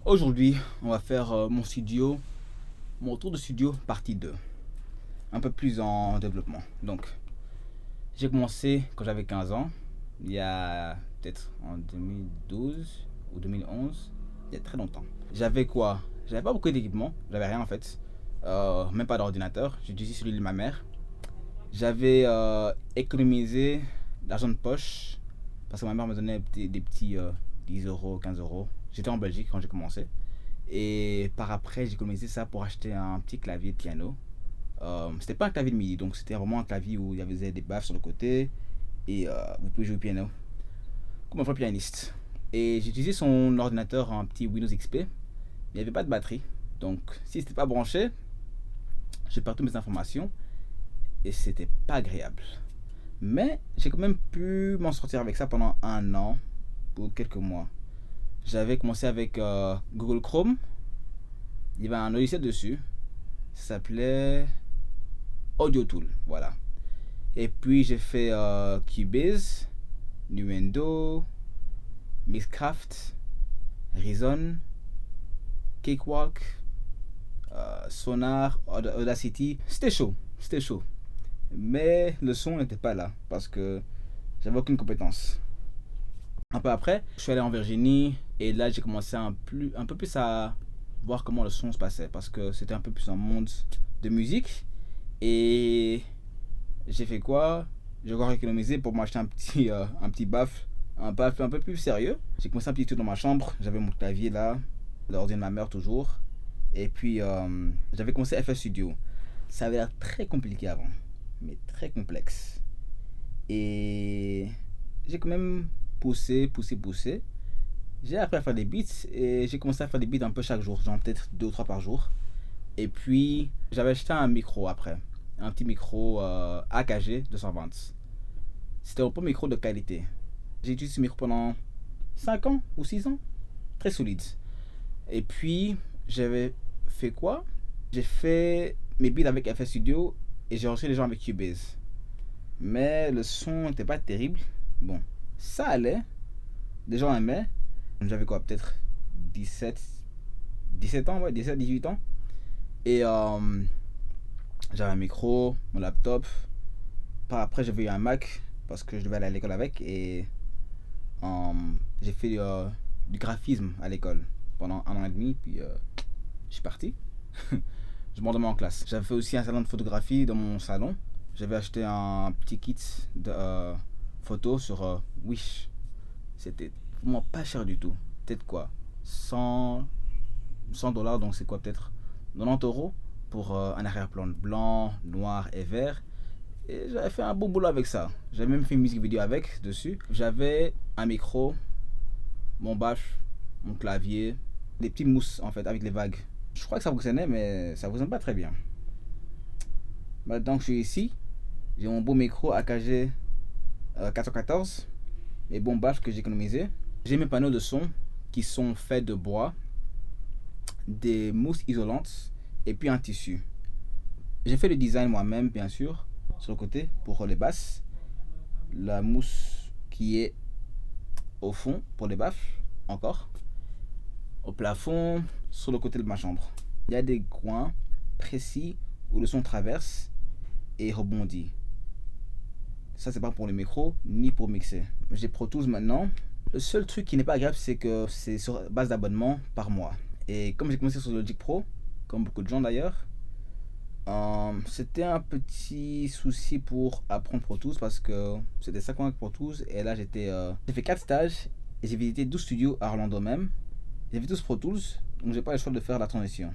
Aujourd'hui, on va faire mon tour de studio partie 2, un peu plus en développement. Donc, j'ai commencé quand j'avais 15 ans, il y a peut-être en 2012 ou 2011, il y a très longtemps. J'avais quoi? J'avais pas beaucoup d'équipement, j'avais rien en fait, même pas d'ordinateur, j'utilisais celui de ma mère. J'avais économisé l'argent de poche parce que ma mère me donnait des petits 10 euros, 15 euros. J'étais en Belgique quand j'ai commencé. Et par après, j'ai économisé ça pour acheter un petit clavier de piano. C'était pas un clavier de MIDI, donc c'était vraiment un clavier où il y avait des baffes sur le côté et vous pouvez jouer au piano comme un vrai pianiste. Et j'ai utilisé son ordinateur, un petit Windows XP. Il n'y avait pas de batterie, donc si c'était pas branché, j'ai perdu toutes mes informations et c'était pas agréable. Mais j'ai quand même pu m'en sortir avec ça pendant un an ou quelques mois. J'avais commencé avec Google Chrome. Il y avait un logiciel dessus. Ça s'appelait Audio Tool. Voilà. Et puis j'ai fait Cubase, Nuendo, Mixcraft, Reason, Cakewalk, Sonar, Audacity. C'était chaud. C'était chaud. Mais le son n'était pas là parce que j'avais aucune compétence. Un peu après, je suis allé en Virginie et là j'ai commencé un peu plus à voir comment le son se passait parce que c'était un peu plus un monde de musique et j'ai fait quoi? J'ai encore économisé pour m'acheter un petit baffle, un baffle un peu plus sérieux. J'ai commencé un petit tour dans ma chambre, j'avais mon clavier là, l'ordi de ma mère toujours et puis j'avais commencé FL Studio. Ça avait l'air très compliqué avant, mais très complexe et j'ai quand même poussé. J'ai appris à faire des beats et j'ai commencé à faire des beats un peu chaque jour, genre peut-être 2 ou 3 par jour. Et puis j'avais acheté un micro après, un petit micro AKG 220. C'était un peu micro de qualité. J'ai utilisé ce micro pendant 5 ans ou 6 ans, très solide. Et puis j'avais fait quoi? J'ai fait mes beats avec FL Studio et j'ai enregistré les gens avec Cubase. Mais le son n'était pas terrible. Bon, ça allait. Les gens aimaient. J'avais quoi, peut-être 17, 17 ans, ouais, 17, 18 ans. Et j'avais un micro, mon laptop. Par après, j'avais eu un Mac parce que je devais aller à l'école avec. Et j'ai fait du graphisme à l'école pendant un an et demi. Puis je suis parti. Je m'en remets en classe. J'avais fait aussi un salon de photographie dans mon salon. J'avais acheté un petit kit de photos sur Wish. C'était vraiment pas cher du tout. Peut-être quoi 100 $, donc c'est quoi, peut-être 90 euros pour un arrière-plan blanc, noir et vert. Et j'avais fait un beau boulot avec ça. J'avais même fait une musique vidéo avec dessus. J'avais un micro, mon baff, mon clavier, des petits mousses en fait avec les vagues. Je crois que ça fonctionnait, mais ça fonctionne pas très bien. Maintenant que je suis ici, j'ai mon beau micro AKG 414, mes bons baffes que j'ai économisés. J'ai mes panneaux de son qui sont faits de bois, des mousses isolantes et puis un tissu. J'ai fait le design moi-même, bien sûr, sur le côté pour les basses. La mousse qui est au fond pour les baffes, encore. Au plafond, sur le côté de ma chambre. Il y a des coins précis où le son traverse et rebondit. Ça, c'est pas pour le micro ni pour mixer. J'ai Pro Tools maintenant. Le seul truc qui n'est pas agréable, c'est que c'est sur base d'abonnement par mois. Et comme j'ai commencé sur Logic Pro, comme beaucoup de gens d'ailleurs, c'était un petit souci pour apprendre Pro Tools parce que c'était 5 ans avec Pro Tools et là j'ai fait 4 stages et j'ai visité 12 studios à Orlando même. J'ai fait tous Pro Tools, donc j'ai pas le choix de faire la transition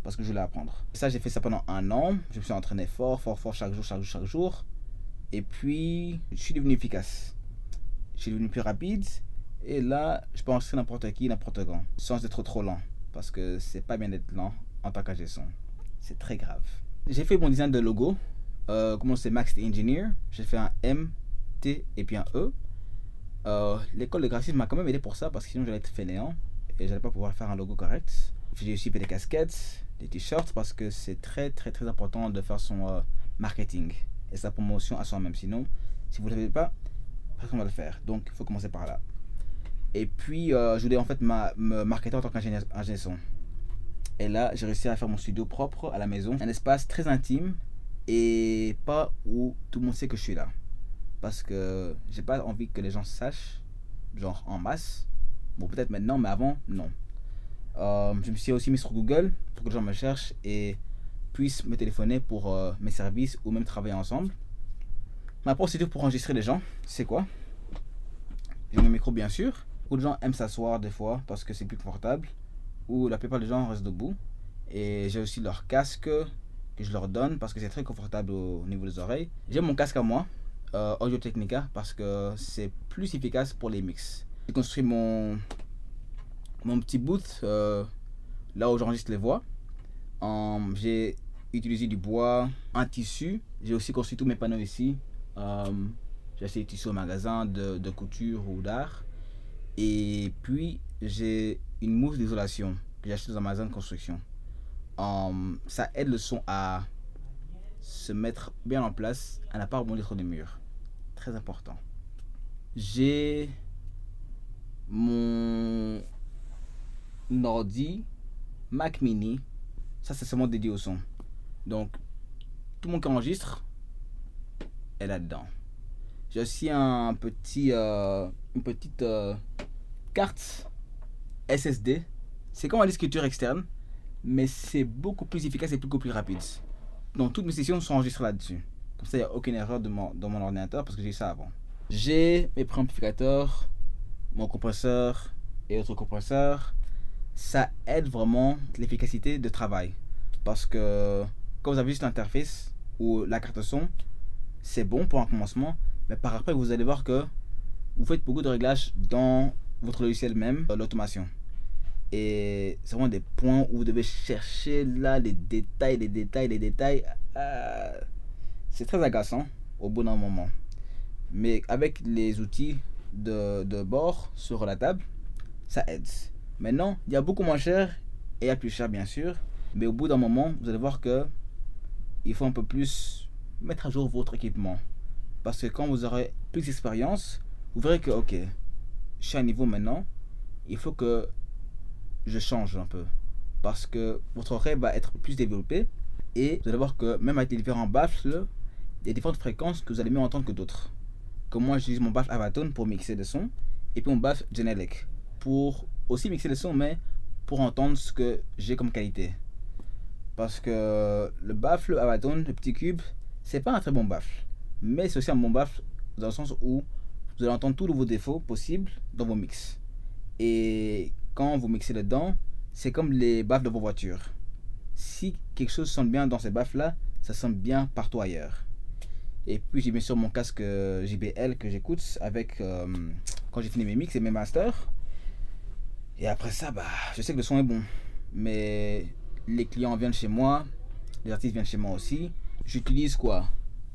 parce que je voulais apprendre. Et ça, j'ai fait ça pendant un an. Je me suis entraîné fort chaque jour. Et puis, je suis devenu efficace. Je suis devenu plus rapide. Et là, je peux enregistrer n'importe qui, n'importe quand, sans être trop lent. Parce que c'est pas bien d'être lent en tant qu'ingé son. C'est très grave. J'ai fait mon design de logo. Comment c'est Max the Engineer. J'ai fait un M, T et puis un E. L'école de graphisme m'a quand même aidé pour ça parce que sinon j'allais être fainéant et j'allais pas pouvoir faire un logo correct. J'ai aussi fait des casquettes, des t-shirts parce que c'est très important de faire son marketing et sa promotion à soi-même. Sinon, si vous ne le savez pas, personne ne va le faire. Donc il faut commencer par là. Et puis, je voulais en fait me marketer en tant qu'ingénieur son. Et là, j'ai réussi à faire mon studio propre à la maison. Un espace très intime et pas où tout le monde sait que je suis là. Parce que j'ai pas envie que les gens sachent, genre en masse. Bon, peut-être maintenant, mais avant, non. Je me suis aussi mis sur Google pour que les gens me cherchent et puissent me téléphoner pour mes services ou même travailler ensemble. Ma procédure pour enregistrer les gens, c'est quoi? J'ai mon micro bien sûr. Beaucoup de gens aiment s'asseoir des fois parce que c'est plus confortable. Ou la plupart des gens restent debout. Et j'ai aussi leur casque que je leur donne parce que c'est très confortable au niveau des oreilles. J'ai mon casque à moi, Audio Technica, parce que c'est plus efficace pour les mix. J'ai construit mon petit booth là où j'enregistre les voix. J'ai utilisé du bois, un tissu. J'ai aussi construit tous mes panneaux ici. J'ai acheté des tissus au magasin de couture ou d'art. Et puis j'ai une mousse d'isolation que j'ai acheté dans un magasin de construction. Ça aide le son à se mettre bien en place, à ne pas rebondir sur les murs. Très important. J'ai mon ordi Mac Mini. Ça, c'est seulement dédié au son. Donc, tout le monde qui enregistre est là-dedans. J'ai aussi une petite carte SSD. C'est comme un disque dur externe, mais c'est beaucoup plus efficace et beaucoup plus rapide. Donc toutes mes sessions sont enregistrées là-dessus. Comme ça, il n'y a aucune erreur dans mon ordinateur parce que j'ai ça avant. J'ai mes préamplificateurs, mon compresseur et autres compresseurs. Ça aide vraiment l'efficacité de travail. Parce que quand vous avez juste l'interface ou la carte son, c'est bon pour un commencement. Mais par après, vous allez voir que vous faites beaucoup de réglages dans votre logiciel même, l'automation. Et c'est vraiment des points où vous devez chercher là les détails. C'est très agaçant au bout d'un moment. Mais avec les outils de bord sur la table, ça aide. Maintenant, il y a beaucoup moins cher et il y a plus cher bien sûr. Mais au bout d'un moment, vous allez voir que il faut un peu plus mettre à jour votre équipement. Parce que quand vous aurez plus d'expérience, vous verrez que ok, je suis à un niveau maintenant, il faut que je change un peu. Parce que votre oreille va être plus développée et vous allez voir que même avec les différents baffles, il y a différentes fréquences que vous allez mieux entendre que d'autres. Comme moi, j'utilise mon baffle Avatone pour mixer des sons et puis mon baffle Genelec pour aussi mixer les sons, mais pour entendre ce que j'ai comme qualité. Parce que le baffle Avatone, le petit cube, c'est pas un très bon baffle, mais c'est aussi un bon baffle dans le sens où vous allez entendre tous vos défauts possibles dans vos mix. Et quand vous mixez dedans, c'est comme les baffles de vos voitures. Si quelque chose sonne bien dans ces baffles là, ça sonne bien partout ailleurs. Et puis j'ai bien sûr mon casque JBL que j'écoute avec quand j'ai fini mes mix et mes masters. Et après ça, je sais que le son est bon. Mais les clients viennent chez moi, les artistes viennent chez moi aussi. J'utilise quoi?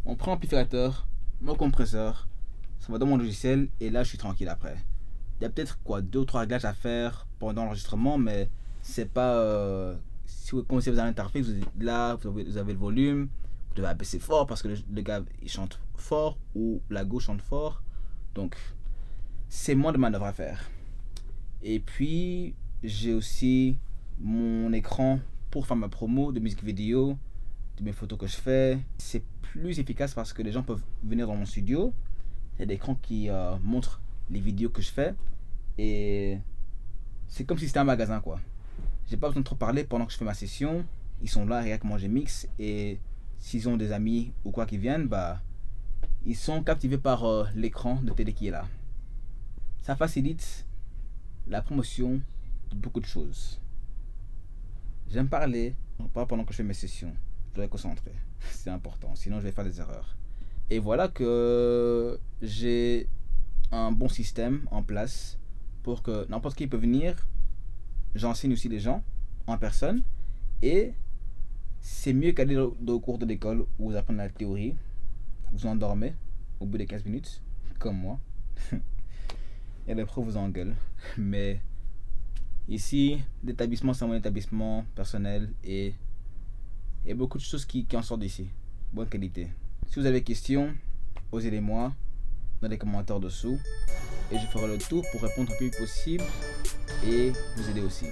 Mon préamplificateur, mon compresseur, ça va dans mon logiciel et là je suis tranquille après. Il y a peut-être 2 ou 3 réglages à faire pendant l'enregistrement, mais c'est pas si vous commencez à l'interface, vous avez le volume, vous devez abaisser fort parce que le gars il chante fort ou la gauche chante fort. Donc c'est moins de manœuvres à faire. Et puis j'ai aussi mon écran pour faire ma promo de musique vidéo, de mes photos que je fais. C'est plus efficace parce que les gens peuvent venir dans mon studio. Il y a des écrans qui montrent les vidéos que je fais et c'est comme si c'était un magasin quoi. J'ai pas besoin de trop parler pendant que je fais ma session. Ils sont là, regarde comment je mixe et s'ils ont des amis ou quoi qui viennent, ils sont captivés par l'écran de télé qui est là. Ça facilite la promotion de beaucoup de choses. J'aime parler, pas pendant que je fais mes sessions. Je dois être concentré. C'est important, sinon je vais faire des erreurs. Et voilà que j'ai un bon système en place pour que n'importe qui peut venir. J'enseigne aussi les gens en personne et c'est mieux qu'aller au cours de l'école où vous apprenez la théorie, vous endormez au bout des 15 minutes, comme moi, et les profs vous engueulent. Mais ici, l'établissement c'est mon établissement personnel et il y a beaucoup de choses qui en sortent d'ici. Bonne qualité. Si vous avez des questions, posez-les moi dans les commentaires dessous. et je ferai le tout pour répondre le plus vite possible et vous aider aussi.